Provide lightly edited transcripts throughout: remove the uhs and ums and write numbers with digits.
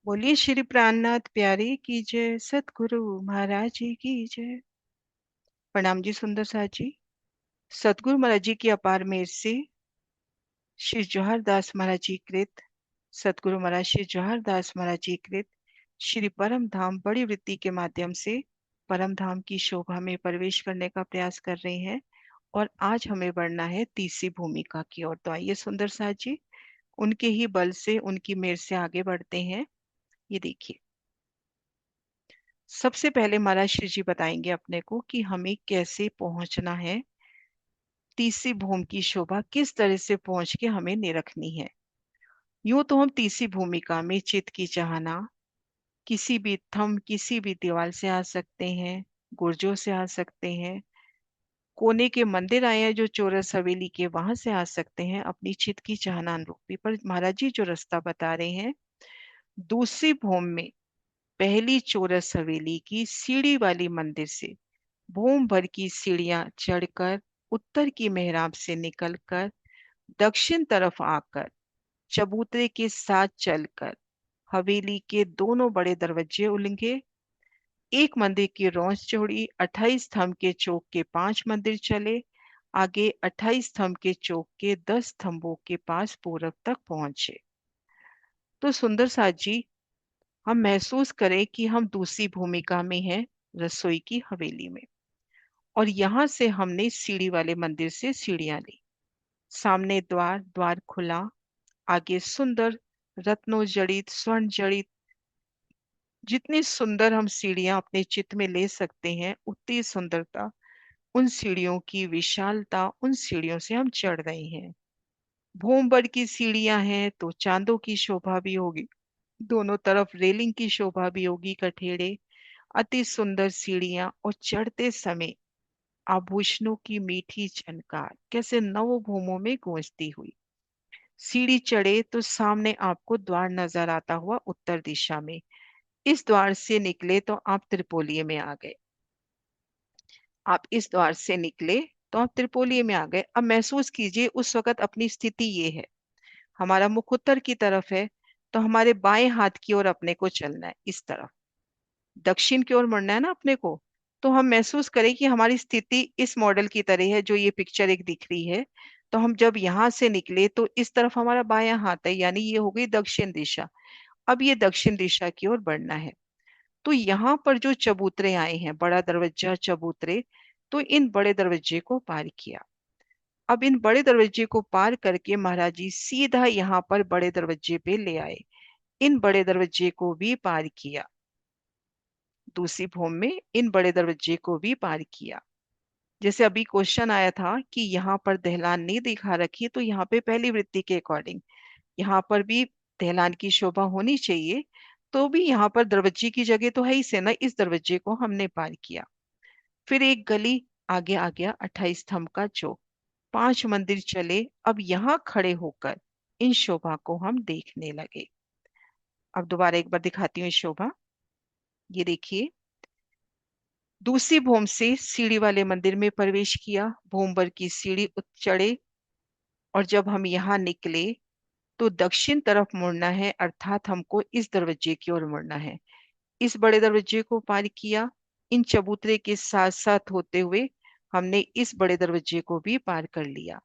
बोलिए श्री प्राणनाथ प्यारे की जय, सतगुरु महाराज जी की जय। प्रणाम जी सुंदर साथ जी। सतगुरु महाराज जी की अपार मेहर से श्री जवाहर दास महाराज जी कृत, सतगुरु महाराज श्री जवाहर दास महाराज जी कृत श्री परम धाम बड़ी वृत्ति के माध्यम से परम धाम की शोभा में प्रवेश करने का प्रयास कर रहे हैं। और आज हमें बढ़ना है तीसरी भूमिका की ओर। तो आइए सुंदर साथ जी, उनके ही बल से, उनकी मेहर से आगे बढ़ते हैं। ये देखिए, सबसे पहले महाराज श्री जी बताएंगे अपने को कि हमें कैसे पहुंचना है। तीसरी भूमि की शोभा किस तरह से पहुंच के हमें निरखनी है। यूं तो हम तीसरी भूमिका में चित्त की चाहना किसी भी थंब, किसी भी दीवार से आ सकते हैं, गुर्जों से आ सकते हैं, कोने के मंदिर आए हैं जो चौरस हवेली के, वहां से आ सकते हैं अपनी चित्त की चाहना अनुरूपी। पर महाराज जी जो रास्ता बता रहे हैं, दूसरी भूमि में पहली चौरस हवेली की सीढ़ी वाली मंदिर से भूम भर की सीढ़ियां चढ़कर, उत्तर की मेहराब से निकलकर, दक्षिण तरफ आकर, चबूतरे के साथ चलकर हवेली के दोनों बड़े दरवाजे उलंघे, एक मंदिर की रौंस चौड़ी, 28 स्तंभ के चौक के 5 मंदिर चले, आगे 28 स्तंभ के चौक के 10 स्तंभों के पास पूरब तक पहुंचे। तो सुंदर साथ जी, हम महसूस करें कि हम दूसरी भूमिका में हैं, रसोई की हवेली में। और यहां से हमने सीढ़ी वाले मंदिर से सीढ़ियां ली। सामने द्वार, द्वार खुला, आगे सुंदर रत्नों जड़ित, स्वर्ण जड़ित, जितनी सुंदर हम सीढ़ियां अपने चित्त में ले सकते हैं उतनी सुंदरता उन सीढ़ियों की विशालता, उन सीढ़ियों से हम चढ़ रहे हैं। भूमबड़ की सीढ़ियां हैं तो चांदों की शोभा भी होगी, दोनों तरफ रेलिंग की शोभा भी होगी, कठेड़े, अति सुंदर सीढ़ियां। और चढ़ते समय आभूषणों की मीठी झनकार कैसे नव भूमों में गूंजती हुई। सीढ़ी चढ़े तो सामने आपको द्वार नजर आता हुआ उत्तर दिशा में। इस द्वार से निकले तो आप त्रिपोलिये में आ गए। आप इस द्वार से निकले तो आप त्रिपोलिये में आ गए। अब महसूस कीजिए उस वक्त अपनी स्थिति ये है, हमारा मुख उत्तर की तरफ है, तो हमारे बाएं हाथ की ओर अपने को चलना है, इस तरफ दक्षिण की ओर मुड़ना है ना अपने को। तो हम महसूस करें कि हमारी स्थिति इस मॉडल की तरह है जो ये पिक्चर एक दिख रही है। तो हम जब यहाँ से निकले तो इस तरफ हमारा बायां हाथ है, यानी ये हो गई दक्षिण दिशा। अब ये दक्षिण दिशा की ओर बढ़ना है। तो यहाँ पर जो चबूतरे आए हैं, बड़ा दरवाजा, चबूतरे, तो इन बड़े दरवाजे को पार किया। अब इन बड़े दरवाजे को पार करके महाराज जी सीधा यहाँ पर बड़े दरवाजे पे ले आए। इन बड़े दरवाजे को भी पार किया, दूसरी भूमि में इन बड़े दरवाजे को भी पार किया। जैसे अभी क्वेश्चन आया था कि यहाँ पर दहलान नहीं दिखा रखी, तो यहाँ पे पहली वृत्ति के अकॉर्डिंग यहाँ पर भी दहलान की शोभा होनी चाहिए। तो भी यहाँ पर दरवाजे की जगह तो है ही से ना, इस दरवाजे को हमने पार किया। फिर एक गली, आगे आ गया 28 स्तंभ का चौक, 5 मंदिर चले। अब यहाँ खड़े होकर इन शोभा को हम देखने लगे। अब दोबारा एक बार दिखाती हूँ इस शोभा। ये देखिए, दूसरी भूम से सीढ़ी वाले मंदिर में प्रवेश किया, भूम पर की सीढ़ी चढ़े। और जब हम यहाँ निकले तो दक्षिण तरफ मुड़ना है, अर्थात हमको इस दरवाजे की ओर मुड़ना है। इस बड़े दरवाजे को पार किया, इन चबूतरे के साथ साथ होते हुए हमने इस बड़े दरवाजे को भी पार कर लिया।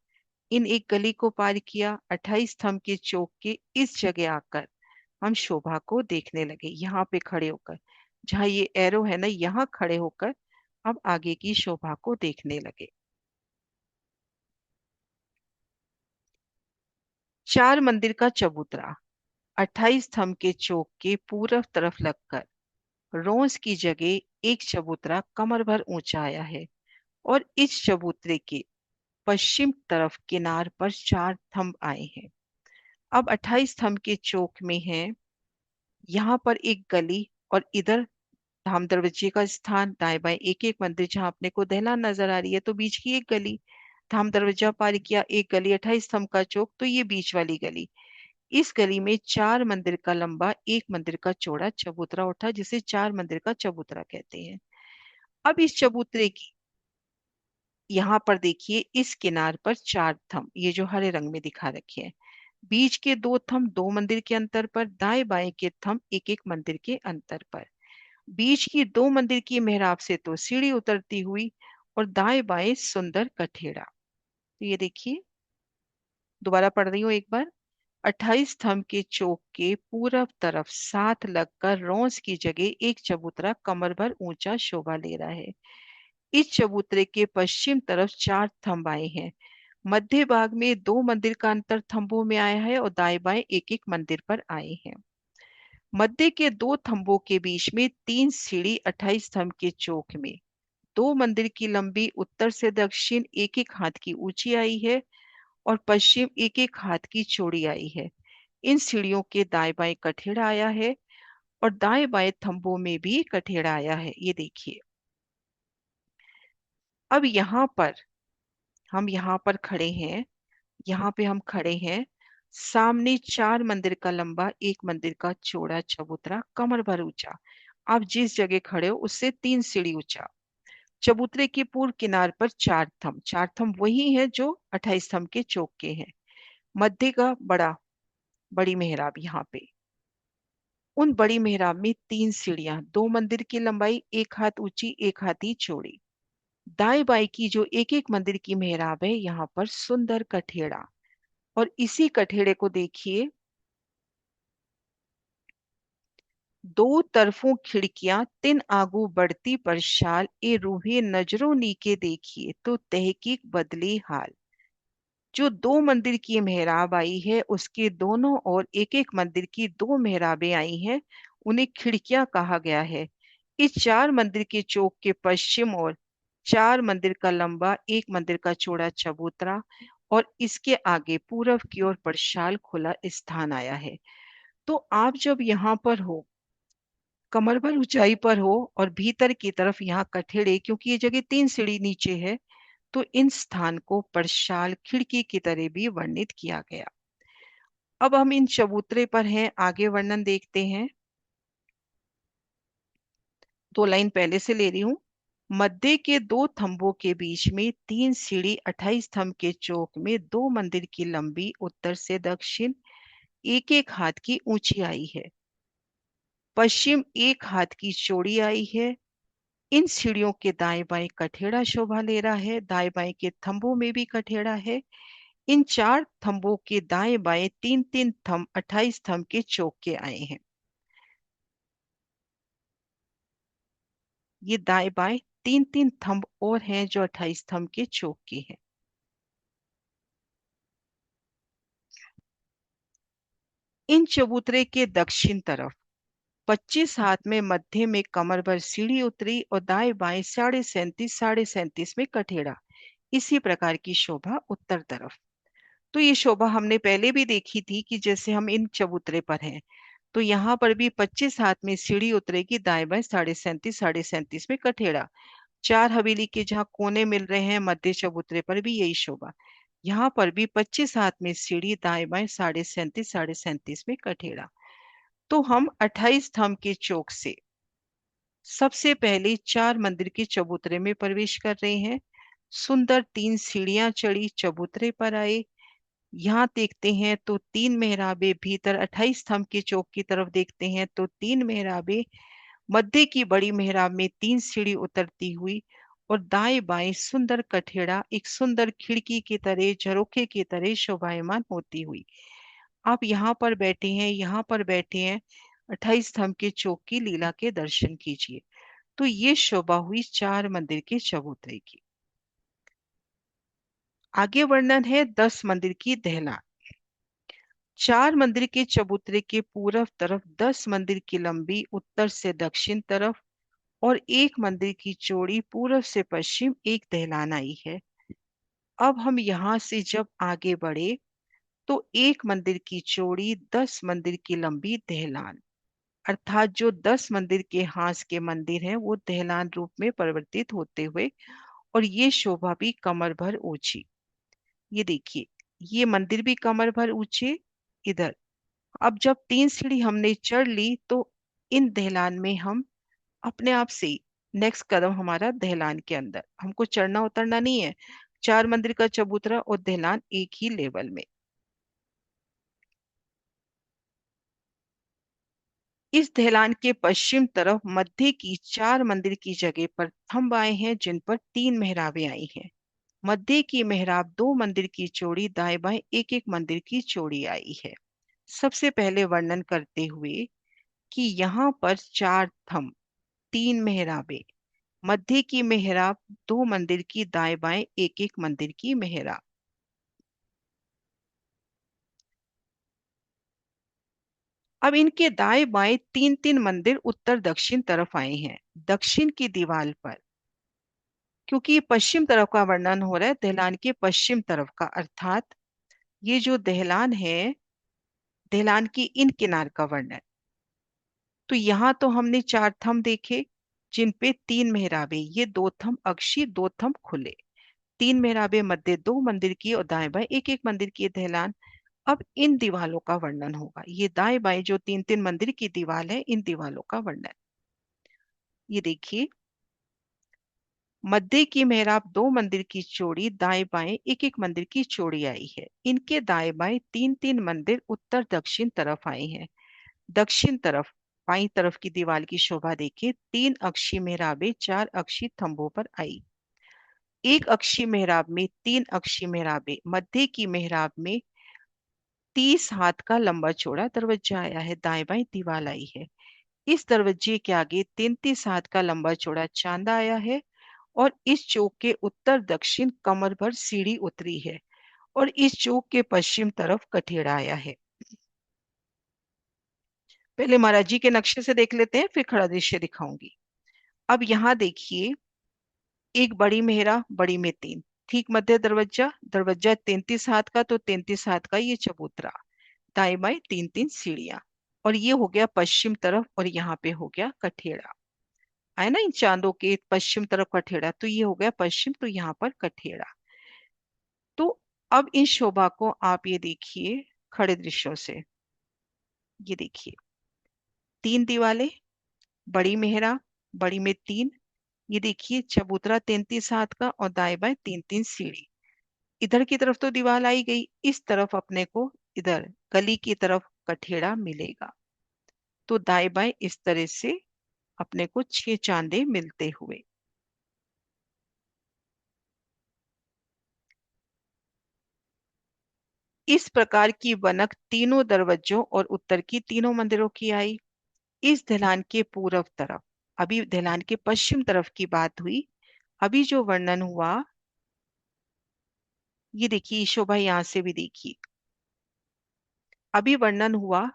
इन एक गली को पार किया, 28 स्तंभ के चौक के इस जगह आकर हम शोभा को देखने लगे। यहाँ पे खड़े होकर, जहाँ ये एरो है ना, यहाँ खड़े होकर अब आगे की शोभा को देखने लगे। 4 मंदिर का चबूतरा 28 स्तंभ के चौक के पूरब तरफ लगकर रोज की जगह एक चबूतरा कमर भर ऊंचा आया है। और इस चबूतरे के पश्चिम तरफ किनार पर 4 स्तंभ आए हैं। अब 28 स्तंभ के चौक में है, यहाँ पर एक गली, और इधर धाम दरवाजे का स्थान, दाएं बाएं एक एक मंदिर, जहां अपने को दहलान नजर आ रही है तो बीच की एक गली। धाम दरवाजा पार किया, एक गली, 28 स्तंभ का चौक, तो ये बीच वाली गली। इस गली में 4 मंदिर का लंबा, एक मंदिर का चौड़ा चबूतरा उठा, जिसे 4 मंदिर का चबूतरा कहते हैं। अब इस चबूतरे की यहाँ पर देखिए, इस किनार पर 4 थंब, ये जो हरे रंग में दिखा रखे हैं, बीच के दो थंब दो मंदिर के अंतर पर, दाएं बाएं के थंब एक एक मंदिर के अंतर पर। बीच की दो मंदिर की मेहराब से तो सीढ़ी उतरती हुई, और दाएं बाएं सुंदर कठेड़ा। तो ये देखिए, दोबारा पढ़ रही हूँ एक बार। 28 थंब के चौक के पूरब तरफ साथ लगकर रौंस की जगह एक चबूतरा कमर भर ऊंचा शोभा ले रहा है। इस चबूतरे के पश्चिम तरफ चार थंब आए हैं। मध्य भाग में दो मंदिर का अंतर थंबों में आया है, और दाएं बाएं एक एक मंदिर पर आए हैं। मध्य के दो थंबों के बीच में तीन सीढ़ी 28 थंब के चौक में, दो मंदिर की लंबी उत्तर से दक्षिण एक एक हाथ की ऊंची आई है, और पश्चिम एक एक हाथ की चौड़ी आई है। इन सीढ़ियों के दाएं बाएं कठेड़ा आया है, और दाएं बाएं थंबों में भी कठेड़ा आया है। ये देखिए, अब हम यहाँ पर खड़े हैं। यहाँ पे हम खड़े हैं। सामने चार मंदिर का लंबा एक मंदिर का चौड़ा चबूतरा कमर भर ऊंचा। आप जिस जगह खड़े हो उससे तीन सीढ़ी ऊंचा। चबूतरे के पूर्व किनार पर चार थंब वही है जो 28 थंब के चौक के हैं। मध्य का बड़ी मेहराब यहाँ पे। उन बड़ी मेहराब में तीन सीढ़ियां, दो मंदिर की लंबाई एक हाथ ऊंची एक हाथ ही चौड़ी। दाएं बाएं की जो एक एक मंदिर की मेहराब है, यहाँ पर सुंदर कठेड़ा। और इसी कठेड़े को देखिए, दो तरफों खिड़कियां तिन आगू बढ़ती पर शाल ए रूहे नजरों नीके देखिए तो तहकीक बदली हाल। जो दो मंदिर की मेहराब आई है उसके दोनों ओर एक एक मंदिर की दो मेहराबें आई हैं, उन्हें खिड़कियां कहा गया है। इस चार मंदिर के चौक के पश्चिम ओर चार मंदिर का लंबा एक मंदिर का चौड़ा चबूतरा, और इसके आगे पूरब की ओर परशाल खुला स्थान आया है। तो आप जब यहाँ पर हो, कमर भर ऊंचाई पर हो, और भीतर की तरफ यहाँ कठेड़े, क्योंकि ये जगह तीन सीढ़ी नीचे है, तो इन स्थान को परशाल खिड़की की तरह भी वर्णित किया गया। अब हम इन चबूतरे पर हैं, आगे वर्णन देखते हैं। दो लाइन पहले से ले रही हूं। मध्य के दो थंबों के बीच में तीन सीढ़ी 28 थंब के चौक में दो मंदिर की लंबी उत्तर से दक्षिण एक एक हाथ की ऊंची आई है, पश्चिम एक हाथ की चौड़ी आई है। इन सीढ़ियों के दाएं बाएं कठेड़ा शोभा ले रहा है, दाएं बाएं के थंबों में भी कठेड़ा है। इन चार थंबों के दाएं बाएं तीन तीन थंब 28 थंब के चौक के आए हैं। ये दाएं बाएं तीन तीन थंब और हैं जो 28 थंब के चौक के हैं। इन चबूतरे के दक्षिण तरफ 25 हाथ में मध्य में कमर भर सीढ़ी उतरी, और दाएं बाएं साढ़े सैंतीस में कठेड़ा। इसी प्रकार की शोभा उत्तर तरफ। तो ये शोभा हमने पहले भी देखी थी कि जैसे हम इन चबूतरे पर हैं, तो यहाँ पर भी 25 हाथ में सीढ़ी उतरेगी, दाएं बाएं साढ़े सैंतीस में कठेड़ा। चार हवेली के जहाँ कोने मिल रहे हैं मध्य चबूतरे पर भी यही शोभा। यहाँ पर भी 25 हाथ में सीढ़ी, दाएं बाएं साढ़े सैंतीस में कठेड़ा। तो हम 28 थंब के चौक से सबसे पहले चार मंदिर के चबूतरे में प्रवेश कर रहे हैं। सुंदर तीन सीढ़ियां चढ़ी चबूतरे पर आए। यहाँ देखते हैं तो तीन मेहराबे, भीतर 28 स्तंभ के चौक की तरफ देखते हैं तो तीन मेहराबे, मध्य की बड़ी मेहराब में तीन सीढ़ी उतरती हुई, और दाएं बाएं सुंदर कठेड़ा एक सुंदर खिड़की की तरह, झरोखे की तरह शोभायमान होती हुई। आप यहाँ पर बैठे हैं, यहाँ पर बैठे हैं, 28 स्तंभ के चौक की लीला के दर्शन कीजिए। तो ये शोभा हुई चार मंदिर के चबूतरे की। आगे वर्णन है 10 मंदिर की दहला। चार मंदिर के चबूतरे के पूरब तरफ 10 मंदिर की लंबी उत्तर से दक्षिण तरफ, और एक मंदिर की चौड़ी पूरब से पश्चिम एक दहलान आई है। अब हम यहाँ से जब आगे बढ़े तो एक मंदिर की चौड़ी 10 मंदिर की लंबी दहलान, अर्थात जो 10 मंदिर के हांस के मंदिर हैं वो दहलान रूप में परिवर्तित होते हुए, और ये शोभा भी कमर भर ऊंची। ये देखिए, ये मंदिर भी कमर भर ऊंचे इधर। अब जब तीन सीढ़ी हमने चढ़ ली तो इन दहलान में हम अपने आप से ही, नेक्स्ट कदम हमारा दहलान के अंदर, हमको चढ़ना उतरना नहीं है। चार मंदिर का चबूतरा और दहलान एक ही लेवल में। इस ढलान के पश्चिम तरफ मध्य की 4 मंदिर की जगह पर थंब आए हैं, जिन पर 3 मेहराबें आई हैं। मध्य की मेहराब 2 मंदिर की चौड़ी, दाएं बाएं एक एक मंदिर की चौड़ी आई है। सबसे पहले वर्णन करते हुए कि यहाँ पर 4 थंब, 3 मेहराबें, मध्य की मेहराब 2 मंदिर की, दाएं बाएं एक एक मंदिर की मेहराब। अब इनके दाएं बाएं 3 3 मंदिर उत्तर दक्षिण तरफ आए हैं। दक्षिण की दीवार पर, क्योंकि ये पश्चिम तरफ का वर्णन हो रहा है, दहलान के पश्चिम तरफ का, अर्थात ये जो दहलान है, दहलान की इन किनार का वर्णन। तो यहाँ तो हमने 4 थंब देखे, जिन पे 3 मेहराबे, ये 2 थंब अक्षी, 2 थंब खुले, 3 मेहराबे मध्य 2 मंदिर की और दाएं बाएं एक एक मंदिर की दहलान। अब इन दीवालों का वर्णन होगा। ये दाएं बाएं जो 3 3 मंदिर की दीवार है, इन दीवालों का वर्णन। ये देखिए, मध्य की मेहराब 2 मंदिर की चौड़ी, दाएं बाएं एक एक मंदिर की चौड़ी आई है। इनके दाएं बाएं 3 3 मंदिर उत्तर दक्षिण तरफ आए हैं। दक्षिण तरफ बाईं तरफ की दीवार की शोभा देखिए, 3 अक्षी मेहराबें 4 अक्षी थंबों पर आई। एक अक्षी मेहराब में 3 अक्षी मेहराबें, मध्य की मेहराब में 30 हाथ का लंबा चौड़ा दरवाजा आया है, दाएं बाएं दीवार आई है। इस दरवाजे के आगे 33 हाथ का लंबा चौड़ा चांदा आया है, और इस चौक के उत्तर दक्षिण कमर भर सीढ़ी उतरी है, और इस चौक के पश्चिम तरफ कठेड़ा आया है। पहले महाराज जी के नक्शे से देख लेते हैं, फिर खड़ा दृश्य दिखाऊंगी। अब यहाँ देखिए, एक बड़ी मेहरा, बड़ी में 3, ठीक मध्य दरवाजा, दरवाजा 33 हाथ का, तो 33 हाथ का ये चबूतरा, दाएं बाएं 3 3 सीढ़ियां, और ये हो गया पश्चिम तरफ, और यहाँ पे हो गया कठेड़ा। आया ना, इन चांदों के पश्चिम तरफ कठेड़ा, तो ये हो गया पश्चिम, तो यहाँ पर कठेड़ा। तो अब इन शोभा को आप ये देखिए खड़े दृश्यों से। ये देखिए, 3 दीवालें, बड़ी मेहरा, बड़ी में 3, ये देखिए चबूतरा 33 हाथ का, और दाएं बाएं 3 3 सीढ़ी। इधर की तरफ तो दीवार आई गई, इस तरफ अपने को इधर गली की तरफ कठेड़ा मिलेगा। तो दाएं बाएं इस तरह से अपने को 6 चांदे मिलते हुए। इस प्रकार की बनक तीनों दरवाजों और उत्तर की तीनों मंदिरों की आई। इस ढलान के पूर्व तरफ, अभी ढलान के पश्चिम तरफ की बात हुई, अभी जो वर्णन हुआ, ये देखिए शोभा यहां से भी देखिए, अभी वर्णन हुआ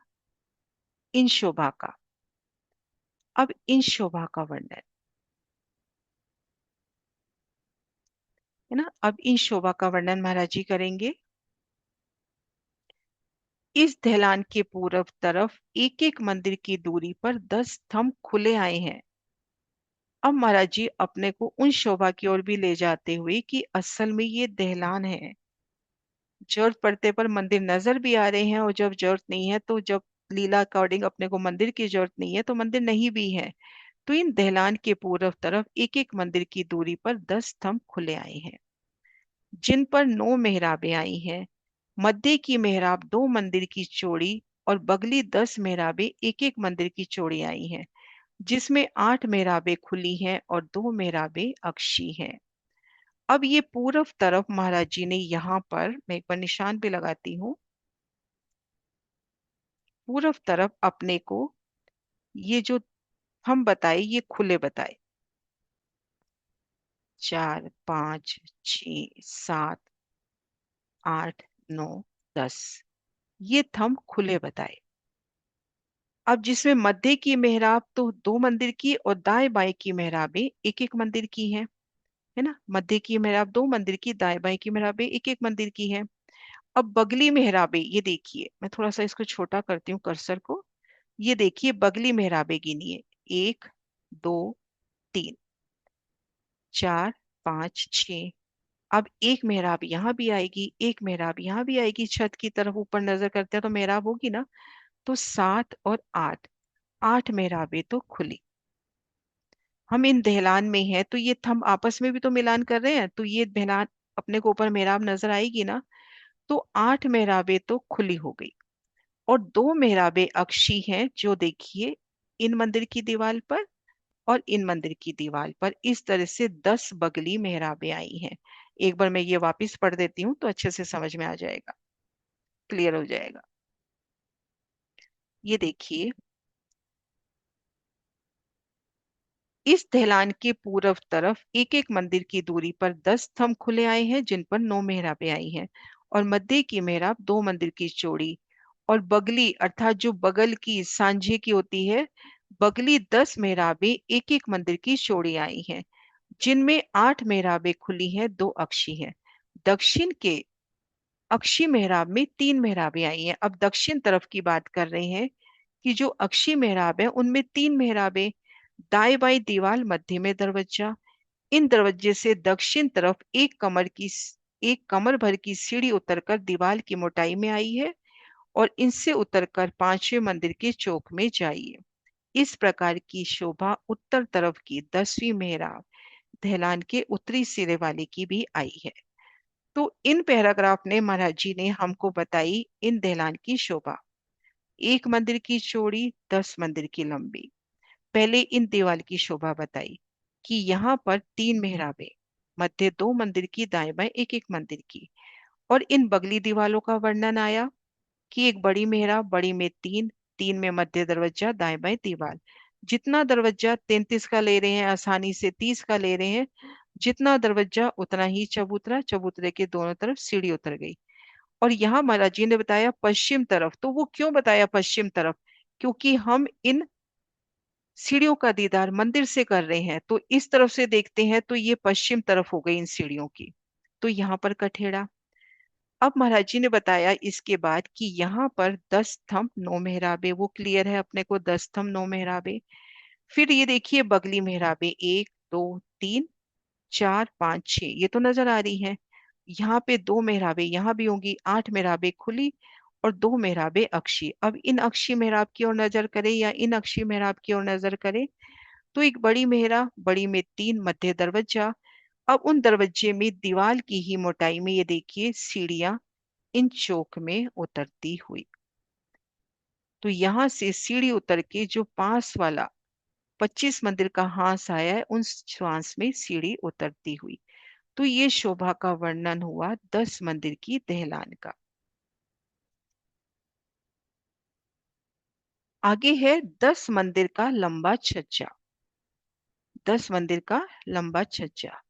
इन शोभा का। अब इन शोभा का वर्णन है ना, अब इन शोभा का वर्णन महाराज जी करेंगे। इस ढलान के पूर्व तरफ एक एक मंदिर की दूरी पर 10 थंब खुले आए हैं। अब महाराज जी अपने को उन शोभा की ओर भी ले जाते हुए कि असल में ये दहलान है। जरूरत पड़ते पर मंदिर नजर भी आ रहे हैं, और जब जरूरत नहीं है, तो जब लीला अकॉर्डिंग अपने को मंदिर की जरूरत नहीं है, तो मंदिर नहीं भी है। तो इन दहलान के पूर्व तरफ एक एक मंदिर की दूरी पर 10 थंब खुले आए हैं, जिन पर 9 मेहराबें आई हैं। मध्य की मेहराब 2 मंदिर की चौड़ी, और बगली 10 मेहराबें एक एक मंदिर की चौड़ी आई हैं, जिसमें 8 मेहराबें खुली हैं और 2 मेहराबें अक्षी हैं। अब ये पूर्व तरफ महाराज जी ने यहाँ पर, मैं एक बार निशान भी लगाती हूँ, पूर्व तरफ अपने को ये जो हम बताए, ये खुले बताए, 4 5 6 7 8 9 10, ये थंब खुले बताए। अब जिसमें मध्य की मेहराब तो 2 मंदिर की, और दाएं बाएं की मेहराबें एक एक मंदिर की हैं, है ना। मध्य की मेहराब 2 मंदिर की, दाएं बाएं की मेहराबें एक एक मंदिर की हैं। अब बगली मेहराबें, ये देखिए, मैं थोड़ा सा इसको छोटा करती हूँ कर्सर को। ये देखिए बगली मेहराबें गिनिए, 1 2 3 4 5 6। अब एक मेहराब यहाँ भी आएगी, एक मेहराब यहाँ भी आएगी, छत की तरफ ऊपर नजर करते हैं तो मेहराब होगी ना। तो 7 और 8, 8 मेहराबें तो खुली। हम इन दहलान में हैं, तो ये थंब आपस में भी तो मिलान कर रहे हैं, तो ये दहलान अपने को ऊपर मेहराब नजर आएगी ना। तो 8 मेहराबें तो खुली हो गई, और 2 मेहराबें अक्षी हैं, जो देखिए इन मंदिर की दीवार पर और इन मंदिर की दीवार पर इस तरह से 10 बगली मेहराबें आई हैं। एक बार मैं ये वापस पढ़ देती हूँ तो अच्छे से समझ में आ जाएगा, क्लियर हो जाएगा। ये देखिए, इस ढलान के पूर्व तरफ एक एक मंदिर की दूरी पर 10 स्तंभ खुले आए हैं जिन पर 9 मेहराबें आई हैं, और मध्य की मेहराब 2 मंदिर की चौड़ी और बगली अर्थात जो बगल की सांझे की होती है, बगली 10 मेहराबें एक एक मंदिर की चौड़ी आई हैं, जिनमें 8 मेहराबें खुली हैं, 2 अक्षी हैं। दक्षिण के अक्षी मेहराब में 3 मेहराबें आई हैं। अब दक्षिण तरफ की बात कर रहे हैं कि जो अक्षी मेहराब है उनमें 3 मेहराबें, दाएं बाएं दीवार, मध्य में दरवाजा। इन दरवाजे से दक्षिण तरफ एक कमर भर की सीढ़ी उतरकर दीवार की मोटाई में आई है और इनसे उतरकर पांचवें मंदिर के चौक में जाइए। इस प्रकार की शोभा उत्तर तरफ की 10वीं मेहराब ढलान के उत्तरी सिरे वाले की भी आई है। तो इन पैराग्राफ ने महाराज जी ने हमको बताई इन ढलान की शोभा। एक मंदिर की चौड़ी, 10 मंदिर की लंबी। पहले इन दीवार की शोभा बताई कि यहाँ पर 3 मेहराबें, मध्य 2 मंदिर की, दाएं बाएं एक एक मंदिर की। और इन बगली दीवालों का वर्णन आया कि एक बड़ी मेहराब, बड़ी में 3, 3 में मध्य दरवाजा, दाएं बाएं दीवार। जितना दरवाजा 33 का ले रहे हैं, आसानी से 30 का ले रहे हैं। जितना दरवाजा उतना ही चबूतरा, चबूतरे के दोनों तरफ सीढ़ी उतर गई। और यहाँ महाराज जी ने बताया पश्चिम तरफ। तो वो क्यों बताया पश्चिम तरफ? क्योंकि हम इन सीढ़ियों का दीदार मंदिर से कर रहे हैं, तो इस तरफ से देखते हैं तो ये पश्चिम तरफ हो गई इन सीढ़ियों की। तो यहाँ पर कठेड़ा। अब महाराज जी ने बताया इसके बाद कि यहाँ पर 10 स्तंभ 9 मेहराबे, वो क्लियर है अपने को, 10 स्तंभ 9 मेहराबे। फिर ये देखिए बगली मेहराबे 1 2 3 4 5 6, ये तो नजर आ रही है। यहाँ पे 2 मेहराबे यहाँ भी होंगी, 8 मेहराबे खुली और 2 मेहराबे अक्षी। अब इन अक्षी मेहराब की ओर नजर करें या इन अक्षी मेहराब की ओर नजर करें तो एक बड़ी मेहराब, बड़ी में 3, मध्य दरवाजा। अब उन दरवाजे में दीवार की ही मोटाई में ये देखिए सीढ़ियां इन चौक में उतरती हुई। तो यहां से सीढ़ी उतर के जो पास वाला 25 मंदिर का हांस आया है, उन श्वास में सीढ़ी उतरती हुई। तो ये शोभा का वर्णन हुआ 10 मंदिर की दहलान का। आगे है 10 मंदिर का लंबा छज्जा। 10 मंदिर का लंबा छज्जा।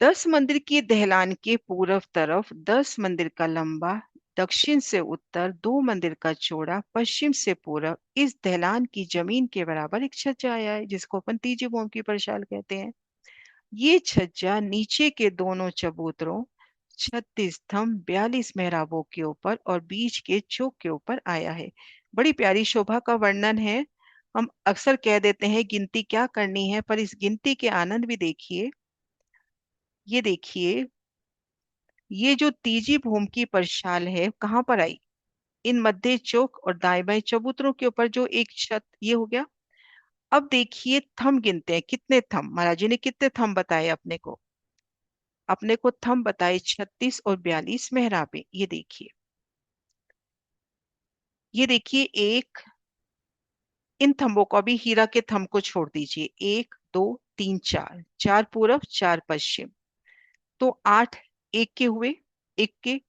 10 मंदिर की दहलान के पूर्व तरफ 10 मंदिर का लंबा, दक्षिण से उत्तर 2 मंदिर का चौड़ा, पश्चिम से पूर्व इस दहलान की जमीन के बराबर एक छज्जा आया है जिसको अपन तीजी भूमि की परशाल कहते हैं। ये छज्जा नीचे के दोनों चबूतरों, 36 स्तंभ, 42 मेहराबों के ऊपर और बीच के चौक के ऊपर आया है। बड़ी प्यारी शोभा का वर्णन है। हम अक्सर कह देते हैं गिनती क्या करनी है, पर इस गिनती के आनंद भी देखिए। ये देखिए, ये जो तीजी भूमि की परछाल है कहाँ पर आई? इन मध्य चौक और दाएं बाएं चबूतरों के ऊपर जो एक छत, ये हो गया। अब देखिए थंब गिनते हैं, कितने थंब महाराज जी ने कितने थंब बताए अपने को? अपने को थंब बताए 36 और 42 मेहराबे। ये देखिए, ये देखिए एक, इन थंबों को अभी हीरा के थंब को छोड़ दीजिए, 1 2 3 4, 4 पूरब 4 पश्चिम, तो 8 एक के हुए, एक के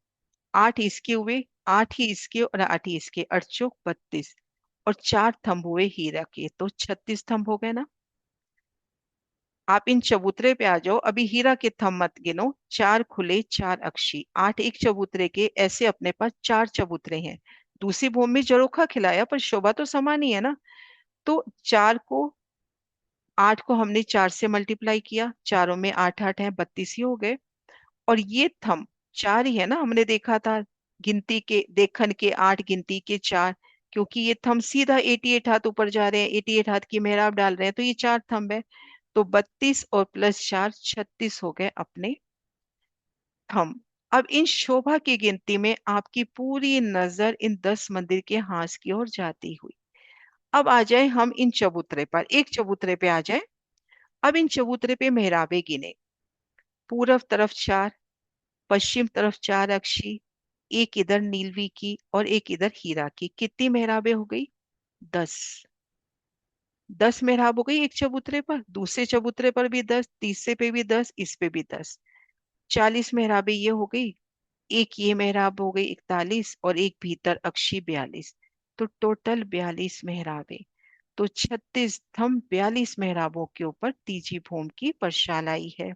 8 इसके हुए, 8 ही इसके और 8 ही इसके, 8 चौक 32 और 4 थंब हुए हीरा के, तो 36 थंब हो गए ना। आप इन चबूतरे पे आ जाओ, अभी हीरा के थंब मत गिनो। 4 खुले 4 अक्षी, 8 एक चबूतरे के, ऐसे अपने पास 4 चबूतरे हैं। दूसरी भूमि में जरोखा खिलाया पर शोभा तो समान ही है ना। तो 4 को, 8 को हमने 4 से मल्टीप्लाई किया, चारों में 8 8 है, 32 ही हो गए। और ये थंब 4 ही है ना, हमने देखा था गिनती के, देखन के 8 गिनती के 4, क्योंकि ये थंब सीधा 88 हाथ ऊपर जा रहे हैं, 88 हाथ की मेहराब डाल रहे हैं, तो ये 4 थंब है। तो 32 और प्लस 4 36 हो गए अपने थंब। अब इन शोभा की गिनती में आपकी पूरी नजर इन 10 मंदिर के हांस की ओर जाती हुई। अब आ जाए हम इन चबूतरे पर, एक चबूतरे पे आ जाए। अब इन चबूतरे पे मेहराबे गिने। पूर्व तरफ 4, पश्चिम तरफ 4 अक्षी, एक इधर नीलवी की और एक इधर हीरा की। कितनी मेहराबें हो गई? 10। 10 मेहराब हो गई एक चबूतरे पर, दूसरे चबूतरे पर भी 10, तीसरे पे भी 10, इस पे भी 10। 40 मेहराबें ये हो गई। एक ये मेहराब हो गई 41 और एक भीतर अक्षी 42। तो टोटल 42 मेहराबें। तो 36 स्तंभ 42 मेहराबों के ऊपर तीजी भूमि की परशालाई है।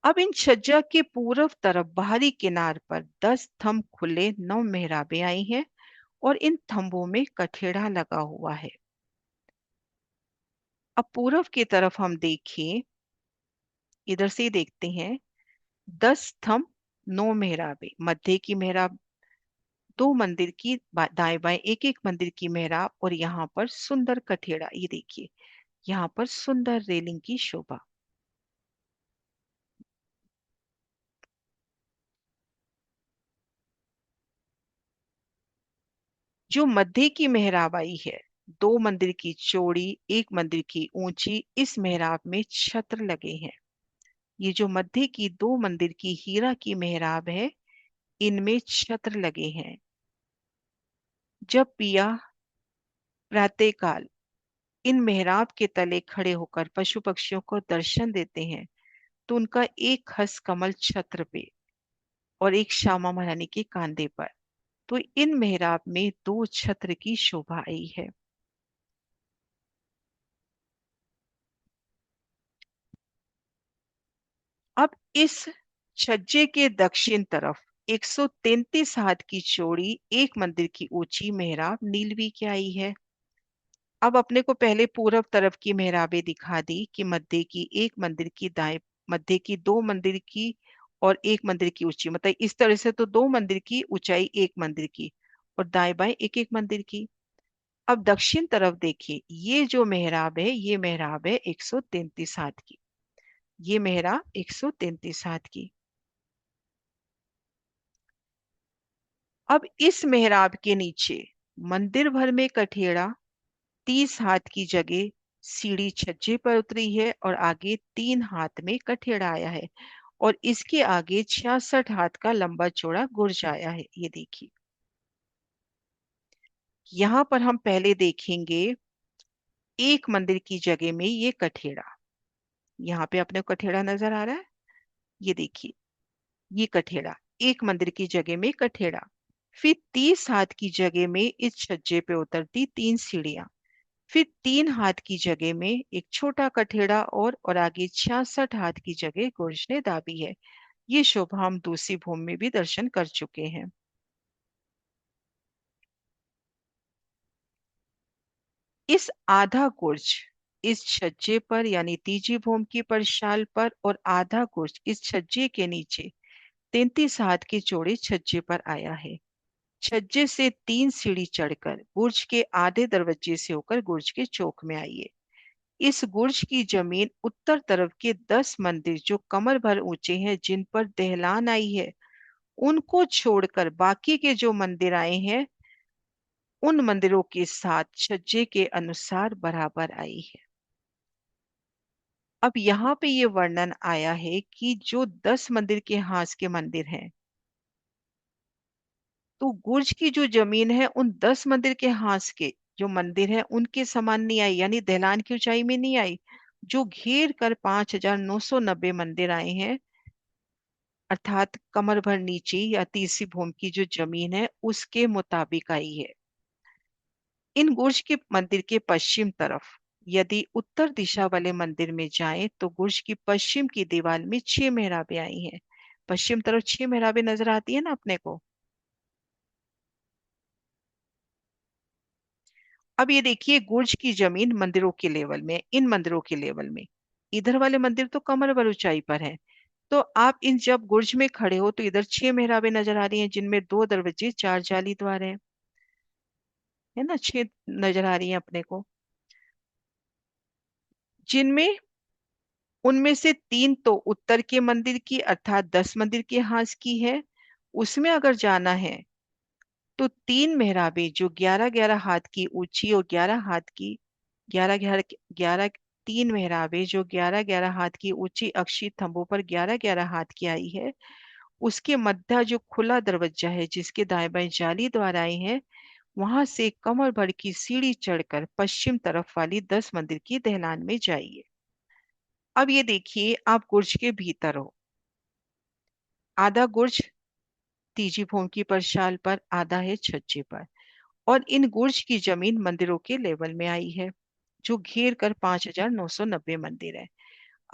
अब इन छज्जा के पूर्व तरफ बाहरी किनार पर 10 स्तंभ खुले 9 मेहराबें आई हैं और इन थंबों में कठेड़ा लगा हुआ है। अब पूर्व की तरफ हम देखें, इधर से ही देखते हैं। 10 स्तंभ 9 मेहराबें, मध्य की मेहराब, दो मंदिर की दाएं बाएं एक एक मंदिर की मेहराब और यहाँ पर सुंदर कठेड़ा। ये देखिए, यहाँ पर सुंदर रेलिंग की शोभा। जो मध्य की मेहराब आई है, 2 मंदिर की चौड़ी, 1 मंदिर की ऊंची, इस मेहराब में छत्र लगे हैं। ये जो मध्य की 2 मंदिर की हीरा की मेहराब है, इनमें छत्र लगे हैं। जब पिया प्रातःकाल इन मेहराब के तले खड़े होकर पशु पक्षियों को दर्शन देते हैं, तो उनका एक हस्त कमल छत्र पे और एक श्यामा महारानी के कांधे पर। तो इन मेहराब में 2 छत्र की शोभा आई है। अब इस छज्जे के दक्षिण तरफ 133 हाथ की चौड़ी, 1 मंदिर की ऊंची मेहराब नीलवी की आई है। अब अपने को पहले पूर्व तरफ की मेहराबें दिखा दी कि मध्य की 1 मंदिर की दाएं, मध्य की 2 मंदिर की और 1 मंदिर की ऊंची, मतलब इस तरह से तो 2 मंदिर की ऊंचाई 1 मंदिर की और दाएं बाएं एक एक मंदिर की। अब दक्षिण तरफ देखिए, ये जो मेहराब है, ये मेहराब है 133 हाथ की। ये मेहराब 133 हाथ की। अब इस मेहराब के नीचे मंदिर भर में कठेड़ा, 30 हाथ की जगह सीढ़ी छज्जे पर उतरी है और आगे 3 हाथ में कठेड़ा आया है और इसके आगे 66 हाथ का लंबा चौड़ा गुर्ज आया है। ये देखिए, यहाँ पर हम पहले देखेंगे 1 मंदिर की जगह में ये कठेड़ा। यहाँ पे अपने को कठेड़ा नजर आ रहा है। ये देखिए, ये कठेड़ा, 1 मंदिर की जगह में कठेड़ा। फिर 30 हाथ की जगह में इस छज्जे पे उतरती 3 सीढ़ियां। फिर 3 हाथ की जगह में एक छोटा कठेड़ा और आगे 66 हाथ की जगह गुर्ज ने दाबी है। ये शोभा हम दूसरी भूमि में भी दर्शन कर चुके हैं। इस आधा गुर्ज इस छज्जे पर यानी तीजी भूमि की परशाल पर और आधा गुर्ज इस छज्जे के नीचे 33 हाथ के चौड़े छज्जे पर आया है। छज्जे से 3 सीढ़ी चढ़कर गुर्ज के आधे दरवाजे से होकर गुर्ज के चौक में आइए। इस गुर्ज की जमीन उत्तर तरफ के 10 मंदिर जो कमर भर ऊंचे हैं, जिन पर दहलान आई है, उनको छोड़कर बाकी के जो मंदिर आए हैं, उन मंदिरों के साथ छज्जे के अनुसार बराबर आई है। अब यहाँ पे ये वर्णन आया है कि जो 10 मंदिर के हाथ के मंदिर हैं, तो गुर्ज की जो जमीन है उन 10 मंदिर के हाथ के जो मंदिर है उनके समान नहीं आई, यानी दहलान की ऊंचाई में नहीं आई। जो घेर कर 5,990 मंदिर आए हैं, अर्थात कमर भर नीचे या तीसरी भूमि की जो जमीन है उसके मुताबिक आई है। इन गुर्ज के मंदिर के पश्चिम तरफ यदि उत्तर दिशा वाले मंदिर में जाएं, तो गुर्ज की पश्चिम की दीवार में 6 मेहराबें आई हैं। पश्चिम तरफ 6 मेहराबें नजर आती है ना अपने को। अब ये देखिए, गुर्ज की जमीन मंदिरों के लेवल में, इन मंदिरों के लेवल में, इधर वाले मंदिर तो कमर भर ऊंचाई पर है। तो आप इन जब गुर्ज में खड़े हो तो इधर 6 मेहराबें नजर आ रही हैं, जिनमें 2 दरवाजे 4 जाली द्वार हैं, है ना, 6 नजर आ रही हैं अपने को, जिनमें उनमें से 3 तो उत्तर के मंदिर की अर्थात 10 मंदिर के हाथ की है। उसमें अगर जाना है तो 3 मेहराबें जो 11-11 हाथ की ऊंची और 11 हाथ की, 11 11 11 तीन मेहराबें जो 11-11 हाथ की ऊंची अक्षी थंबों पर 11-11 हाथ की आई है, उसके मध्य जो खुला दरवाजा है जिसके दाएं बाएं जाली द्वार आए हैं, वहां से कमर भर की सीढ़ी चढ़कर पश्चिम तरफ वाली 10 मंदिर की दहलान में जाइए। अब ये देखिए, आप गुर्ज के भीतर हो। आधा गुर्ज तीजी भूमि की परशाल पर, आधा है छज्जे पर। और इन गुर्ज की जमीन मंदिरों के लेवल में आई है, जो घेर कर 5,990 मंदिर है।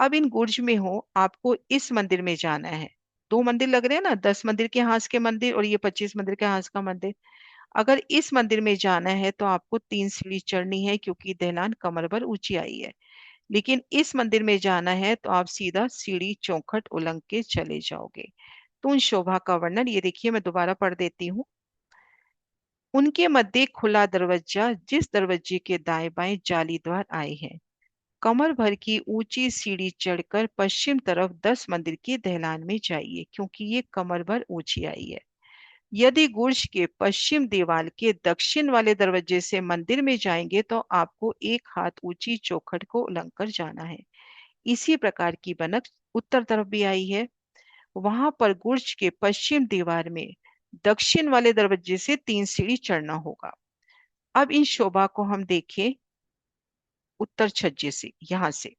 अब इन गुर्ज में हो, आपको इस मंदिर में जाना है। दो मंदिर लग रहे हैं ना, 10 मंदिर के हाथ के मंदिर और ये 25 मंदिर के हाथ का मंदिर। अगर इस मंदिर में जाना है तो आपको 3 सीढ़ी चढ़नी है, क्योंकि दहलान कमर भर ऊंची आई है। लेकिन इस मंदिर में जाना है तो आप सीधा सीढ़ी चौखट उलंग के चले जाओगे। तो उन शोभा का वर्णन ये देखिए, मैं दोबारा पढ़ देती हूँ। उनके मध्य खुला दरवाजा, जिस दरवाजे के दाएं बाएं जाली द्वार आए हैं। कमर भर की ऊंची सीढ़ी चढ़कर पश्चिम तरफ 10 मंदिर की दहलान में जाइए, क्योंकि ये कमर भर ऊंची आई है। यदि गुर्ज के पश्चिम दीवार के दक्षिण वाले दरवाजे से मंदिर में जाएंगे तो आपको एक हाथ ऊंची चौखट को उलंघ कर जाना है। इसी प्रकार की बनक उत्तर तरफ भी आई है। वहां पर गुर्ज के पश्चिम दीवार में दक्षिण वाले दरवाजे से 3 सीढ़ी चढ़ना होगा। अब इन शोभा को हम देखें उत्तर छज्जे से, यहां से।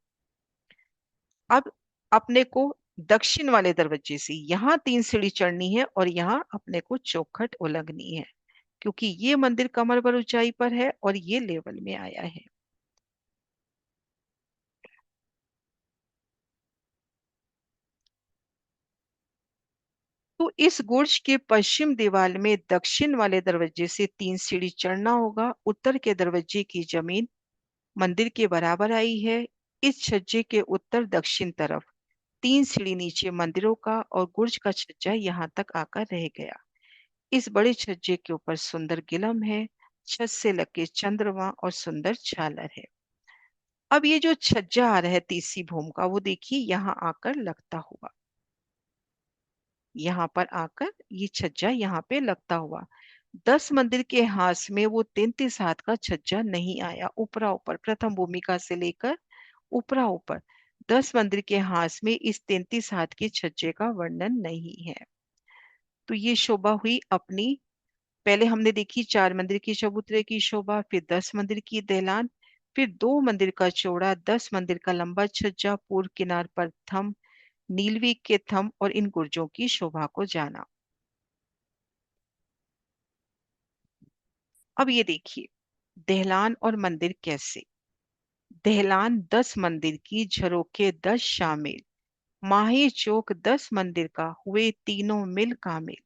अब अपने को दक्षिण वाले दरवाजे से यहाँ 3 सीढ़ी चढ़नी है और यहाँ अपने को चौखट उलंघनी है, क्योंकि ये मंदिर कमर भर ऊंचाई पर है और ये लेवल में आया है। तो इस गुर्ज के पश्चिम दीवार में दक्षिण वाले दरवाजे से 3 सीढ़ी चढ़ना होगा। उत्तर के दरवाजे की जमीन मंदिर के बराबर आई है। इस छज्जे के उत्तर दक्षिण तरफ 3 सीढ़ी नीचे मंदिरों का और गुर्ज का छज्जा यहाँ तक आकर रह गया। इस बड़े छज्जे के ऊपर सुंदर गिलम है, छत से लगे चंद्रमा और सुंदर झालर है। अब ये जो छज्जा आ रहा है तीसरी भूमि का, वो देखिए यहाँ आकर लगता हुआ, यहाँ पर आकर ये छज्जा यहाँ पे लगता हुआ। 10 मंदिर के हाथ में वो 33 हाथ का छज्जा नहीं आया। ऊपरा ऊपर प्रथम भूमिका से लेकर ऊपरा ऊपर 10 मंदिर के हाथ में इस 33 हाथ के छज्जे का वर्णन नहीं है। तो ये शोभा हुई अपनी। पहले हमने देखी 4 मंदिर की चबूतरे की शोभा, फिर 10 मंदिर की दहलान, फिर 2 मंदिर का चौड़ा, 10 मंदिर का लंबा छज्जा, पूर्व किनार पर थंब, नीलवी के थंब और इन गुर्जों की शोभा को जाना। अब ये देखिए, दहलान और मंदिर कैसे। दहलान 10 मंदिर की, झरोखे 10 शामिल, माही चौक 10 मंदिर का, हुए तीनों मिल कामिल।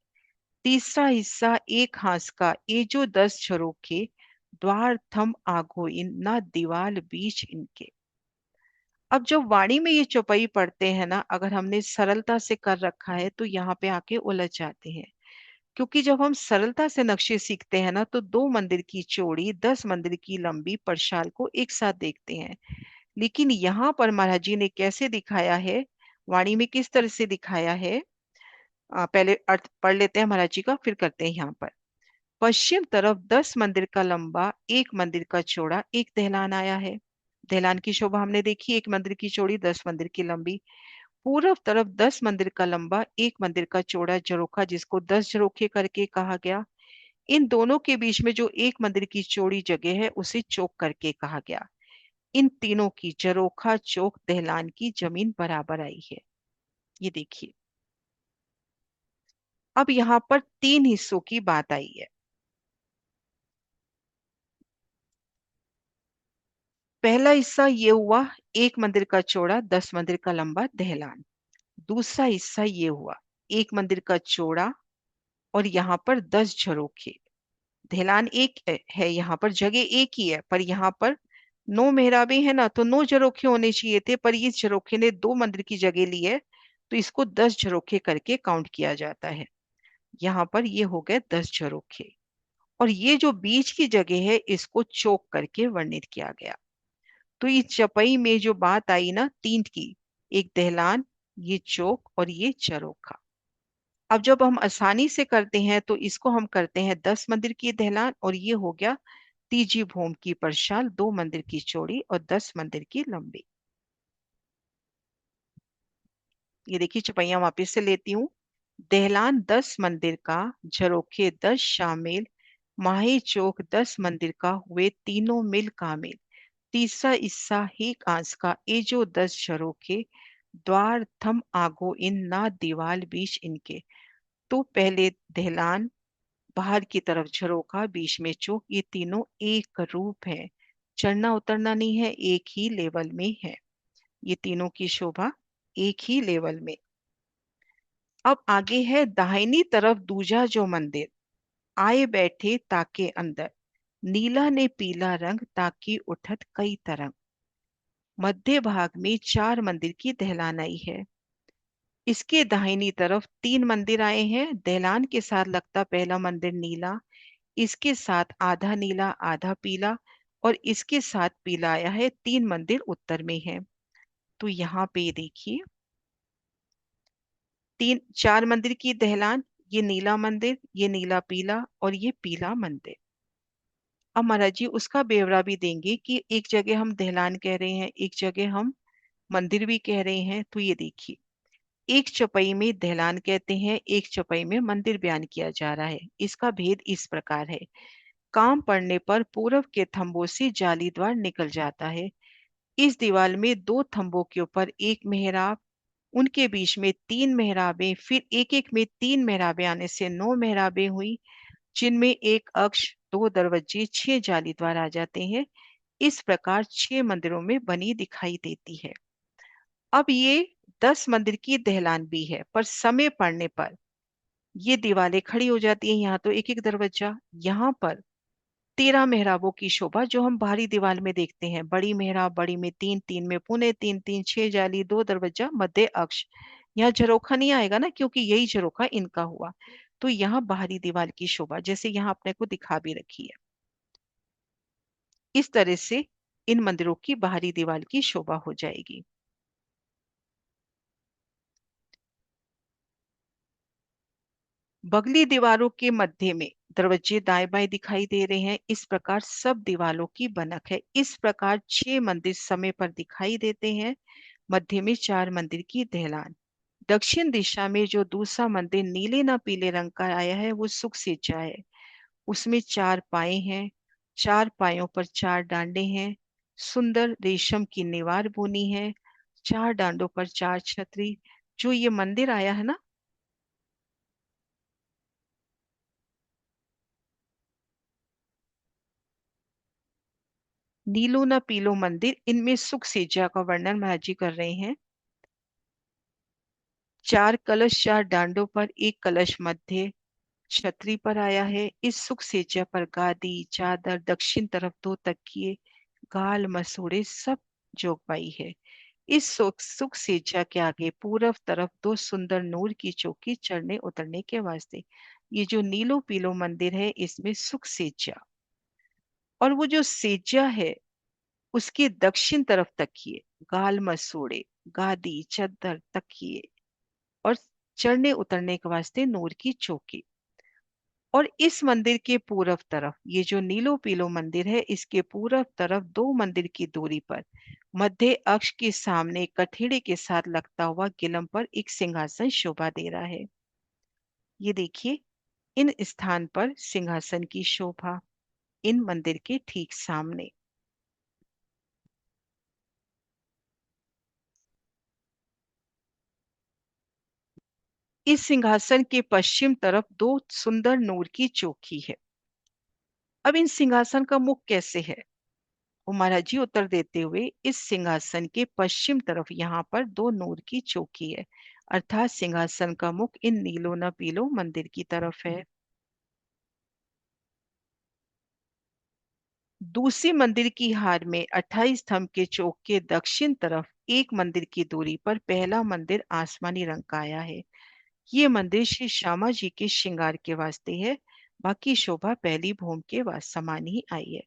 तीसरा हिस्सा एक हाथ का, ये जो 10 झरोखे, द्वार थंब आगो इन, ना दीवाल बीच इनके। अब जब वाणी में ये चौपाई पढ़ते हैं ना, अगर हमने सरलता से कर रखा है तो यहाँ पे आके उलझ जाते हैं। क्योंकि जब हम सरलता से नक्शे सीखते हैं ना, तो 2 मंदिर की चौड़ी 10 मंदिर की लंबी परशाल को एक साथ देखते हैं। लेकिन यहाँ पर महाराज जी ने कैसे दिखाया है, वाणी में किस तरह से दिखाया है, पहले अर्थ पढ़ लेते हैं महाराज जी का, फिर करते हैं यहाँ पर। पश्चिम तरफ 10 मंदिर का लंबा, एक मंदिर का चौड़ा, एक दहलान आया है। दहलान की शोभा हमने देखी, एक मंदिर की चौड़ी 10 मंदिर की लंबी। पूर्व तरफ 10 मंदिर का लंबा, एक मंदिर का चौड़ा झरोखा, जिसको 10 झरोखे करके कहा गया। इन दोनों के बीच में जो एक मंदिर की चौड़ी जगह है उसे चौक करके कहा गया। इन तीनों की झरोखा चौक दहलान की जमीन बराबर आई है। ये देखिए, अब यहाँ पर 3 हिस्सों की बात आई है। पहला हिस्सा ये हुआ, एक मंदिर का चौड़ा 10 मंदिर का लंबा दहलान। दूसरा हिस्सा ये हुआ, एक मंदिर का चौड़ा और यहाँ पर 10 झरोखे। दहलान एक है, यहाँ पर जगह एक ही है, पर यहाँ पर 9 मेहराबें हैं ना, तो 9 झरोखे होने चाहिए थे, पर इस झरोखे ने 2 मंदिर की जगह ली है, तो इसको 10 झरोखे करके काउंट किया जाता है। यहाँ पर ये हो गए 10 झरोखे। और ये जो बीच की जगह है इसको चौक करके वर्णित किया गया। तो इस चौपाई में जो बात आई ना, 3 की, एक दहलान, ये चौक और ये झरोखा। अब जब हम आसानी से करते हैं तो इसको हम करते हैं 10 मंदिर की दहलान और ये हो गया तीजी भूम की परशाल 2 मंदिर की चौड़ी और 10 मंदिर की लंबी। ये देखिए चौपाइयां वापिस से लेती हूँ। दहलान 10 मंदिर का, झरोखे 10 शामिल, माही चौक 10 मंदिर का, हुए तीनों मिल कामिल। तीसरा हिस्सा ही कांस का, ए जो 10 झरोखे, द्वार थम आगो इन ना दीवाल बीच इनके। तो पहले दहलान, बाहर की तरफ झरोखा, बीच में चौक, ये तीनों एक रूप है, चढ़ना उतरना नहीं है, एक ही लेवल में है। ये तीनों की शोभा एक ही लेवल में। अब आगे है दाहिनी तरफ दूजा जो मंदिर, आए बैठे ताके अंदर, नीला ने पीला रंग ताकि उठत कई तरंग। मध्य भाग में 4 मंदिर की दहलानाई है। इसके दाहिनी तरफ 3 मंदिर आए हैं। दहलान के साथ लगता पहला मंदिर नीला, इसके साथ आधा नीला आधा पीला, और इसके साथ पीला आया है। 3 मंदिर उत्तर में है। तो यहाँ पे देखिए 4 मंदिर की दहलान, ये नीला मंदिर, ये नीला पीला और ये पीला मंदिर। अब महाराज जी उसका ब्यौरा भी देंगे कि एक जगह हम दहलान कह रहे हैं, एक जगह हम मंदिर भी कह रहे हैं। तो ये देखिए, एक चौपाई में दहलान कहते हैं, एक चौपाई में मंदिर बयान किया जा रहा है। इसका भेद इस प्रकार है। काम पड़ने पर पूर्व के थंबों से जाली द्वार निकल जाता है। इस दीवार में 2 थंबों के ऊपर एक मेहराब, उनके बीच में 3 मेहराबें, फिर एक एक में 3 मेहराबें आने से 9 मेहराबें हुई, जिनमें एक अक्ष, 2 दरवाजे, 6 जाली द्वार आ जाते हैं। इस प्रकार 6 मंदिरों में बनी दिखाई देती है। अब ये 10 मंदिर की दहलान भी है, पर समय पड़ने पर ये दीवारें खड़ी हो जाती हैं। यहाँ तो एक एक दरवाजा, यहाँ पर 13 मेहराबों की शोभा जो हम बाहरी दीवार में देखते हैं। बड़ी मेहराब, बड़ी में 3, 3 में पुने 3, 3, 6 जाली, 2 दरवाजा, मध्य अक्ष। यहाँ झरोखा नहीं आएगा ना, क्योंकि यही झरोखा इनका हुआ। तो यहाँ बाहरी दीवार की शोभा जैसे यहाँ अपने को दिखा भी रखी है, इस तरह से इन मंदिरों की बाहरी दीवार की शोभा हो जाएगी। बगली दीवारों के मध्य में दरवाजे दाएं बाएं दिखाई दे रहे हैं। इस प्रकार सब दीवारों की बनक है। इस प्रकार 6 मंदिर समय पर दिखाई देते हैं। मध्य में 4 मंदिर की दहलान। दक्षिण दिशा में जो दूसरा मंदिर नीले ना पीले रंग का आया है, वो सुख सिज्जा है। उसमें 4 पाए हैं, 4 पायों पर 4 डांडे हैं। सुंदर रेशम की निवार बुनी है। 4 डांडों पर 4 छतरी। जो ये मंदिर आया है ना, नीलो न पीलो मंदिर, इनमें सुख सिज्जा का वर्णन महाराज जी कर रहे हैं। 4 कलश 4 डांडों पर, एक कलश मध्य छतरी पर आया है। इस सुख सिज्जा पर गादी, चादर, दक्षिण तरफ 2 तकिए, गाल मसूड़े सब जोगबाई है। इस सुख सिज्जा के आगे पूरब तरफ 2 सुंदर नूर की चौकी चढ़ने उतरने के वास्ते। ये जो नीलो पीलो मंदिर है, इसमें सुख सिज्जा, और वो जो सिज्जा है उसके दक्षिण तरफ तकिए, गाल मसूड़े, गादी, चद्दर, तकिए, और चढ़ने उतरने के वास्ते नूर की चौकी। और इस मंदिर के पूरब तरफ, ये जो नीलो पीलो मंदिर है, इसके पूरब तरफ 2 मंदिर की दूरी पर मध्य अक्ष के सामने कठेड़े के साथ लगता हुआ गिलम पर एक सिंहासन शोभा दे रहा है। ये देखिए, इन स्थान पर सिंहासन की शोभा, इन मंदिर के ठीक सामने। इस सिंहासन के पश्चिम तरफ 2 सुंदर नूर की चौकी है। अब इन सिंहासन का मुख कैसे है? वो महाराज जी उत्तर देते हुए, इस सिंहासन के पश्चिम तरफ यहाँ पर 2 नूर की चौकी है, अर्थात सिंहासन का मुख इन नीलो न पीलो मंदिर की तरफ है। दूसरी मंदिर की हार में 28 स्तंभ के चौक के दक्षिण तरफ एक मंदिर की दूरी पर पहला मंदिर आसमानी रंग का आया है। ये मंदिर श्री श्यामा जी के श्रृंगार के वास्ते है। बाकी शोभा पहली भूमि के समान ही आई है।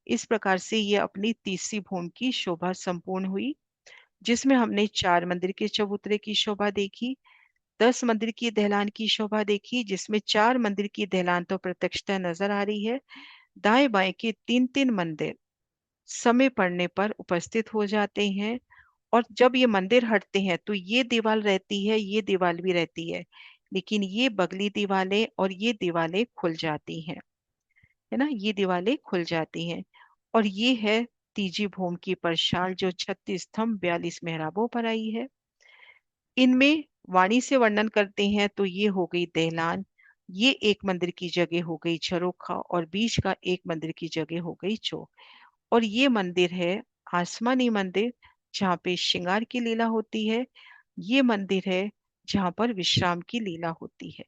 इस प्रकार से ये अपनी तीसरी भूमि की शोभा संपूर्ण हुई, जिसमें हमने 4 मंदिर के चबूतरे की शोभा देखी, 10 मंदिर की दहलान की शोभा देखी, जिसमें 4 मंदिर की दहलान तो प्रत्यक्षतः नजर आ रही है, दाएं बाएं के तीन तीन मंदिर समय पड़ने पर उपस्थित हो जाते हैं। और जब ये मंदिर हटते हैं तो ये दीवार रहती है, ये दीवार भी रहती है, लेकिन ये बगली दीवारें और ये दीवारें खुल जाती हैं, है ना, ये दीवारें खुल जाती हैं। और ये है तीजी भूम की परछाल, जो 36 स्तंभ 42 मेहराबों पर आई है। इनमें वाणी से वर्णन करते हैं तो ये हो गई दहलान, ये एक मंदिर की जगह हो गई झरोखा, और बीच का एक मंदिर की जगह हो गई चौक। और ये मंदिर है आसमानी मंदिर, जहाँ पे श्रृंगार की लीला होती है। ये मंदिर है जहाँ पर विश्राम की लीला होती है।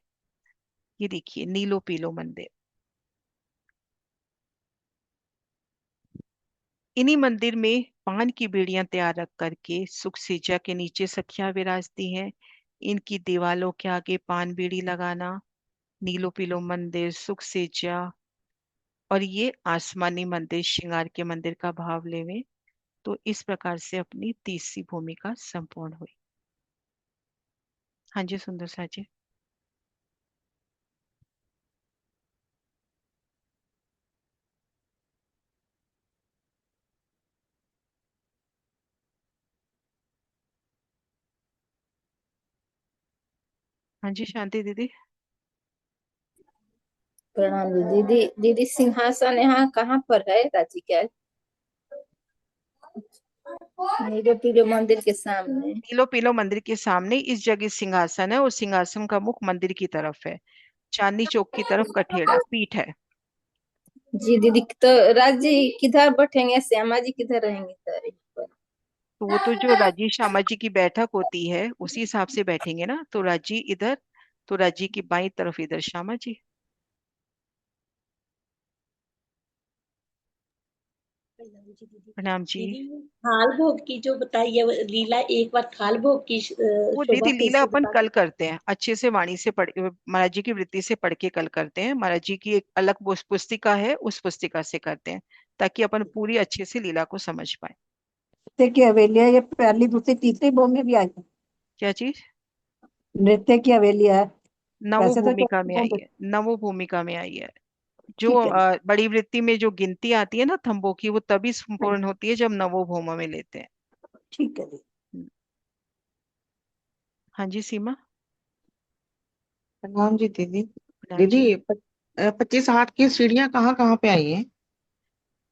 ये देखिए नीलो पीलो मंदिर। इन्हीं मंदिर में पान की बेड़ियां तैयार रख करके सुख सिजा के नीचे सखियां विराजती हैं। इनकी दीवालों के आगे पान बीड़ी लगाना, नीलो पीलो मंदिर, सुख सिजा, और ये आसमानी मंदिर श्रृंगार के मंदिर का भाव लेवे। तो इस प्रकार से अपनी तीसरी भूमिका संपूर्ण हुई। हाँ जी सुंदर सा जी। हाँ जी शांति दीदी। प्रणाम दीदी। दीदी सिंहासन यहाँ कहाँ पर है रांची के? नीलो पीलो मंदिर के सामने। नीलो पीलो मंदिर के सामने इस जगह सिंहासन है, और सिंहासन का मुख मंदिर की तरफ है, चांदनी चौक की तरफ कठेड़ा पीठ है। जी दीदी, तो राज जी किधर बैठेंगे, श्यामा जी किधर रहेंगे सर पर? तो वो तो जो राजी श्यामा जी की बैठक होती है उसी हिसाब से बैठेंगे ना, तो राजी इधर, तो राजी की बाई तरफ इधर श्यामा जी। प्रणाम जी दीदी। प्रणाम जी। दीदी थाल भोग की जो बताई है वो लीला, एक बार थाल भोग की वो शोभा दीदी फिर लीला से अपन बता कल दो। करते हैं, अच्छे से वाणी से पढ़, महाराज जी की वृत्ति से पढ़ के कल करते हैं। महाराज जी की एक अलग पुस्तिका है, उस पुस्तिका से करते हैं, ताकि अपन पूरी अच्छे से लीला को समझ पाए। नृत्य की हवेलियां ये पहली दूसरी तीसरी भूमि में भी आई है। क्या चीज? नृत्य की हवेलियां है। नवो वैसे तो भूमिका चौथी में आई भूमि। है, नवो भूमिका में आई है। जो ठीक है। बड़ी वृत्ति में जो गिनती आती है ना थंबों की, वो तभी हाँ, संपूर्ण होती है जब नवो भूमा में लेते हैं। ठीक है जी। हम्म, हाँ जी सीमा। प्रणाम जी दीदी। प्रणाम दीदी जी। 25 हाथ की सीढ़ियाँ कहाँ कहाँ पे आई है?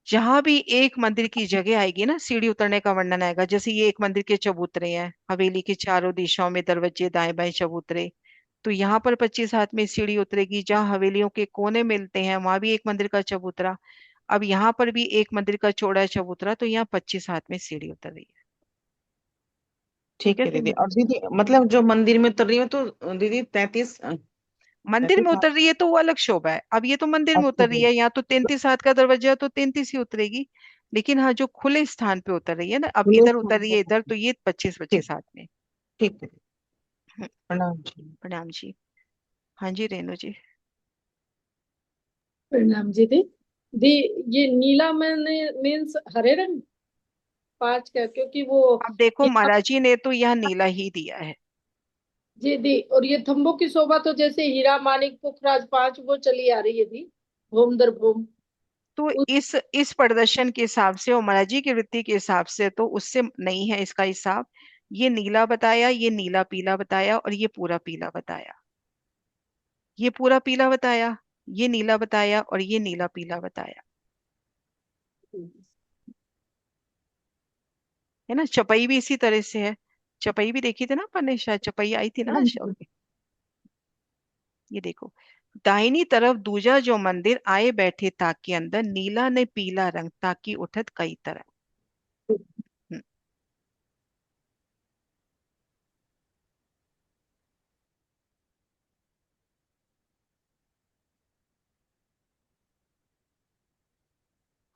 जहां भी एक मंदिर की जगह आएगी ना, सीढ़ी उतरने का वर्णन आएगा। जैसे ये एक मंदिर के चबूतरे हैं, हवेली के चारों दिशाओं में दरवाजे, दाएं बाएं चबूतरे, तो यहाँ पर 25 हाथ में सीढ़ी उतरेगी। जहाँ हवेलियों के कोने मिलते हैं वहां भी एक मंदिर का चबूतरा। अब यहाँ पर भी एक मंदिर का चौड़ा चबूतरा, तो यहाँ 25 हाथ में सीढ़ी उतर रही है। ठीक है ठीक है दीदी। सीमा जी। और दीदी मतलब जो मंदिर में उतर रही है तो दीदी 33 मंदिर में 33 हाथ। उतर रही है तो वो अलग शोभा है। अब ये तो मंदिर में अच्छा उतर रही जी। है, यहाँ तो 33 हाथ का दरवाजा है तो 33 ही उतरेगी। लेकिन हाँ, जो खुले स्थान पे उतर रही है ना, अब खुले इधर उतर स्थान रही पर। है इधर, तो ये पच्चीस ठीक। पच्चीस हाथ में। ठीक है। हम्म, प्रणाम जी। प्रणाम जी। हाँ जी रेणु जी। प्रणाम जी दी। दी ये नीला मैंने मीन्स हरे रंग पांच का, क्योंकि वो अब देखो यहाँ। महाराज जी ने तो यहाँ नीला ही दिया है। जी दी, और ये थंबों की शोभा तो जैसे हीरा मानिक पुखराज पांच वो चली आ रही है दी, भूम दर भूम। तो उस इस प्रदर्शन के हिसाब से और महाराज जी की वृत्ति के हिसाब से तो उससे नहीं है इसका हिसाब। ये नीला बताया, ये नीला पीला बताया, और ये पूरा पीला बताया। ये पूरा पीला बताया, ये नीला बताया, और ये नीला पीला बताया। है ना, चपाई भी इसी तरह से है। चपाई भी देखी थी ना अपन ने, शायद चपाई आई थी ना हाँ आज। जी। ये देखो, दाहिनी तरफ दूजा जो मंदिर आए बैठे ताकि अंदर, नीला ने पीला रंग ताकि उठत कई तरह। हम्म,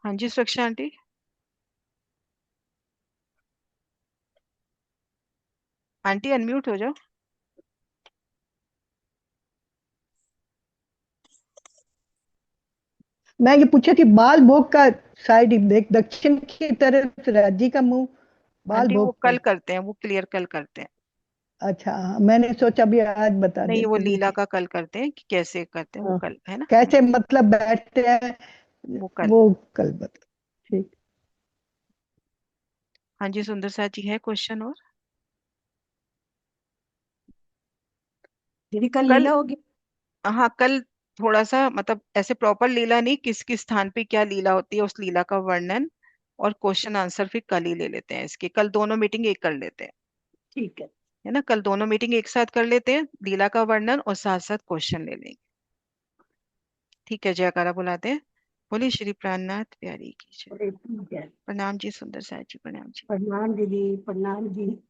हाँ जी सुरक्षा आंटी। आंटी अनम्यूट हो जाओ। मैं ये पूछा कि बाल भोग का साइड देख, दक्षिण की तरफ राज्य का मुंह बाल आंटी वो भोग कल पर। करते हैं, वो क्लियर कल करते हैं। अच्छा हाँ, मैंने सोचा अभी आज बता नहीं, वो देती लीला थी। का कल करते हैं कि कैसे करते हैं, वो हाँ। कल है ना। कैसे मतलब बैठते हैं? वो कल। वो कल बता। ठीक। हाँ जी सुंदर साथ जी, है क्वेश्चन और? दीदी कल कल, लीला होगी? हाँ कल थोड़ा सा मतलब ऐसे प्रॉपर लीला नहीं, किस किस स्थान पे क्या लीला होती है उस लीला का वर्णन और क्वेश्चन आंसर फिर कल ही ले लेते हैं इसके। कल दोनों मीटिंग एक कर लेते हैं, ठीक है। है ना? कल दोनों मीटिंग एक साथ कर लेते हैं, लीला का वर्णन और साथ साथ क्वेश्चन ले लेंगे। ठीक है, जयकारा बुलाते हैं। बोलिए श्री प्राणनाथ प्यारी की जय। अरे ठीक है। प्रणाम जी सुंदर साथ जी, प्रणाम जी। प्रणाम दीदी, प्रणाम जी।